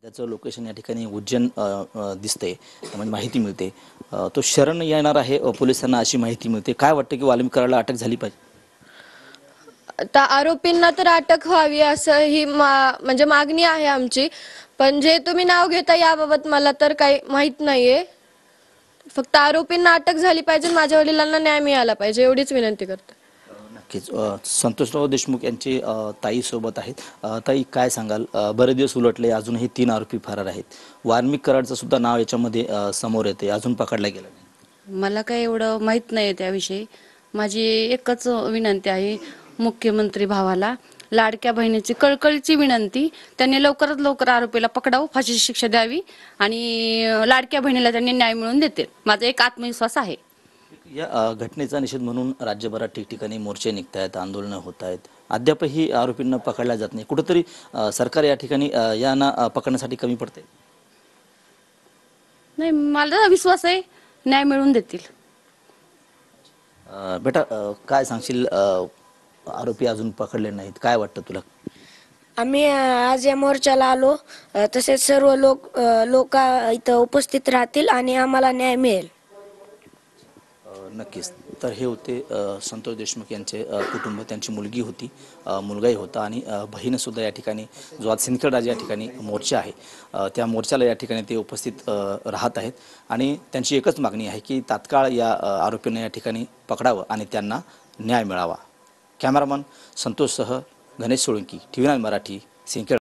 त्याचं लोकेशन या ठिकाणी उज्जैन दिसते म्हणजे माहिती मिळते। तो शरण येणार आहे पोलिसांना अशी माहिती मिळते। काय वाटतं की वाल्मिक कराडला अटक झाली पाहिजे? आता आरोपींना तर अटक व्हावी असं ही म्हणजे मागणी आहे आमची। पण जे तुम्ही नाव घेता याबाबत मला तर काही माहित नाहीये। फक्त आरोपींना अटक झाली पाहिजे, माझ्या वडिलांना न्याय मिळाला पाहिजे एवढीच विनंती करते। नक्कीच संतोषराव देशमुख यांची ताई सोबत आहेत। ताई काय सांगाल? बरेच दिवस उलटले, अजूनही 3 आरोपी फरार आहेत। वाल्मिक कराडचं सुद्धा नाव याच्यामध्ये समोर येते, अजून पकडला गेला नाही। मला काही एवढं माहित नाही त्याविषयी। माझी एकच विनंती आहे मुख्यमंत्री भावाला, लाडक्या बहिणीची कळकळीची विनंती, त्यांनी लवकरात लवकर आरोपीला पकडावं, फाशीची शिक्षा द्यावी आणि लाडक्या बहिणीला त्यांनी न्याय मिळवून देतील, माझा एक आत्मविश्वास आहे। या घटनेचा निषेध म्हणून राज्यभरात ठिकठिकाणी मोर्चे निघत आहेत, आंदोलनं होत आहेत, अद्यापही आरोपींना पकडला जात नाही। कुठेतरी सरकार या ठिकाणी यांना पकडण्यासाठी कमी पडते? नाही, मला विश्वास आहे न्याय मिळवून देतील। बेटा काय सांगशील? आरोपी अजून पकडले नाहीत, काय वाटतं तुला? आम्ही आज या मोर्चाला आलो, तसेच सर्व लोक इथं उपस्थित राहतील आणि आम्हाला न्याय मिळेल। नक्कीच। तर हे होते संतोष देशमुख यांचे कुटुंब, त्यांची मुलगी होती, मुलगाही होता आणि बहीणसुद्धा या ठिकाणी जो आज सिंदखेड या ठिकाणी मोर्चा आहे त्या मोर्चाला या ठिकाणी ते उपस्थित राहत आहेत आणि त्यांची एकच मागणी आहे की तात्काळ या आरोपींना या ठिकाणी पकडावं आणि त्यांना न्याय मिळावा। कॅमेरामन संतोषसह गणेश सोळंकी, TV9 मराठी, सिंदखेड।